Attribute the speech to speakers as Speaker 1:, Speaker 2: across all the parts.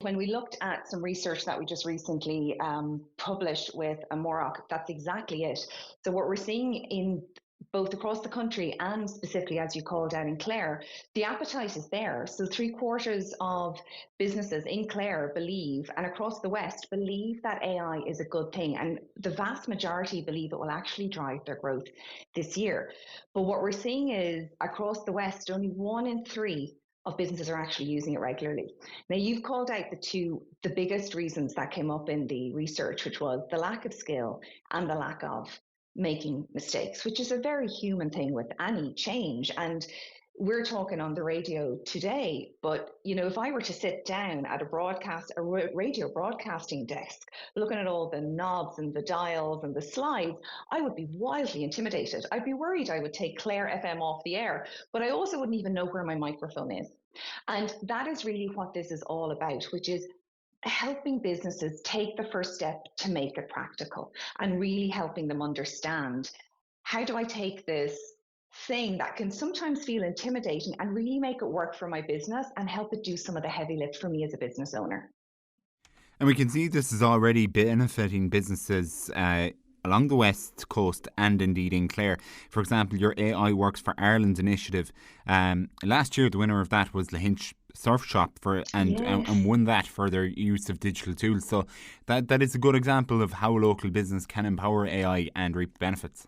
Speaker 1: When we looked at some research that we just recently published with Amorok, that's exactly it. So what we're seeing in both across the country and specifically, as you called out in Clare, the appetite is there. So 3/4 of businesses in Clare believe, and across the West believe, that AI is a good thing. And the vast majority believe it will actually drive their growth this year. But what we're seeing is across the West, only 1 in 3 of businesses are actually using it regularly. Now, you've called out the biggest reasons that came up in the research, which was the lack of skill and the lack of making mistakes, which is a very human thing with any change. And we're talking on the radio today, but if I were to sit down at a radio broadcasting desk, looking at all the knobs and the dials and the slides, I would be wildly intimidated. I'd be worried I would take Clare FM off the air, but I also wouldn't even know where my microphone is. And that is really what this is all about, which is helping businesses take the first step to make it practical and really helping them understand, how do I take this thing that can sometimes feel intimidating and really make it work for my business and help it do some of the heavy lift for me as a business owner.
Speaker 2: And we can see this is already benefiting businesses along the West Coast and indeed in Clare. For example, your AI Works for Ireland initiative. Last year, the winner of that was the Hinch Surf Shop and
Speaker 1: Yes.
Speaker 2: won that for their use of digital tools. So that is a good example of how local business can empower AI and reap benefits.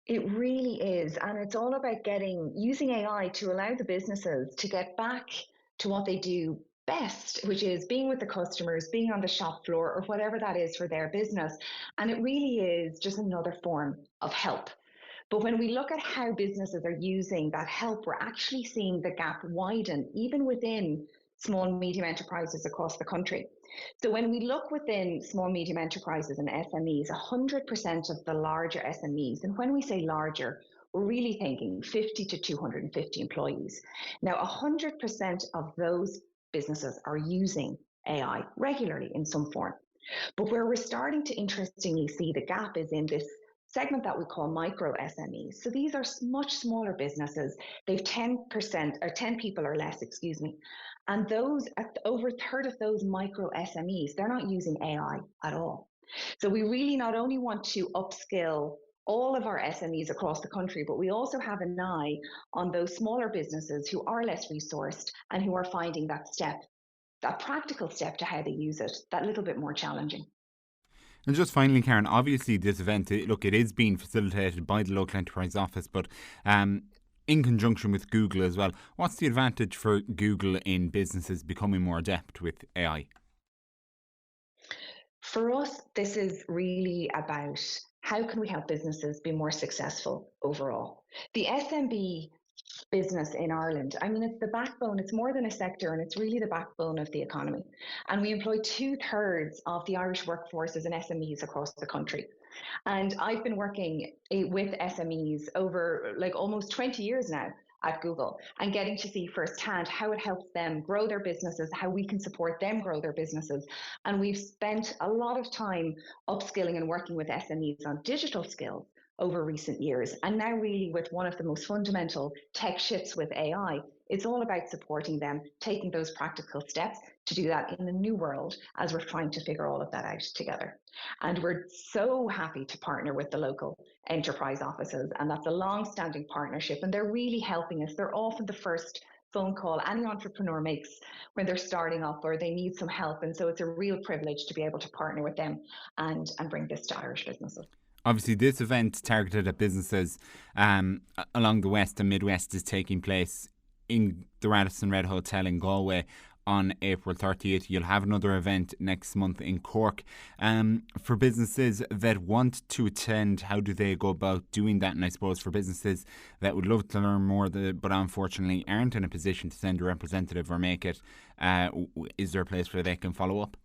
Speaker 1: It really is. And it's all about using AI to allow the businesses to get back to what they do best, which is being with the customers, being on the shop floor, or whatever that is for their business. And it really is just another form of help. But when we look at how businesses are using that help, we're actually seeing the gap widen, even within small and medium enterprises across the country. So when we look within small, medium enterprises and SMEs, 100% of the larger SMEs, and when we say larger, we're really thinking 50 to 250 employees. Now, 100% of those businesses are using AI regularly in some form. But where we're starting to interestingly see the gap is in this segment that we call micro SMEs. So these are much smaller businesses. They've 10% or 10 people or less, excuse me. And those, over a third of those micro SMEs, they're not using AI at all. So we really not only want to upskill all of our SMEs across the country, but we also have an eye on those smaller businesses who are less resourced and who are finding that practical step to how they use it, that little bit more challenging.
Speaker 2: And just finally, Karen, obviously this event, look, it is being facilitated by the local enterprise office, but in conjunction with Google as well. What's the advantage for Google in businesses becoming more adept with AI?
Speaker 1: For us, this is really about how can we help businesses be more successful overall. The SMB business in Ireland, I mean, it's the backbone, it's more than a sector, and it's really the backbone of the economy. And we employ 2/3 of the Irish workforce as an SMEs across the country. And I've been working with SMEs over like almost 20 years now at Google, and getting to see firsthand how it helps them grow their businesses, how we can support them grow their businesses. And we've spent a lot of time upskilling and working with SMEs on digital skills over recent years. And now, really, with one of the most fundamental tech shifts with AI, it's all about supporting them, taking those practical steps to do that in the new world as we're trying to figure all of that out together. And we're so happy to partner with the local enterprise offices. And that's a long standing partnership. And they're really helping us. They're often the first phone call any entrepreneur makes when they're starting up or they need some help. And so it's a real privilege to be able to partner with them and bring this to Irish businesses.
Speaker 2: Obviously, this event targeted at businesses along the West and Midwest is taking place in the Radison Red Hotel in Galway on April 30th. You'll have another event next month in Cork. For businesses that want to attend, how do they go about doing that? And I suppose for businesses that would love to learn more, but unfortunately aren't in a position to send a representative or make it, is there a place where they can follow up?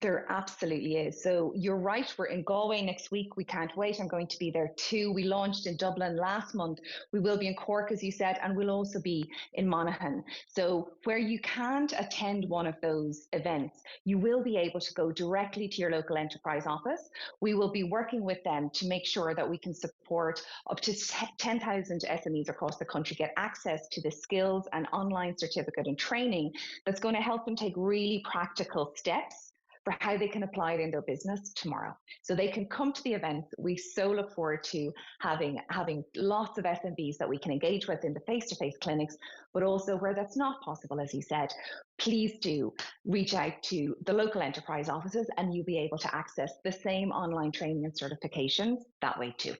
Speaker 1: There absolutely is. So you're right. We're in Galway next week. We can't wait. I'm going to be there too. We launched in Dublin last month. We will be in Cork, as you said, and we'll also be in Monaghan. So where you can't attend one of those events, you will be able to go directly to your local enterprise office. We will be working with them to make sure that we can support up to 10,000 SMEs across the country get access to the skills and online certificate and training that's going to help them take really practical steps for how they can apply it in their business tomorrow. So they can come to the event. We so look forward to having lots of SMBs that we can engage with in the face-to-face clinics, but also where that's not possible, as you said, please do reach out to the local enterprise offices and you'll be able to access the same online training and certifications that way too.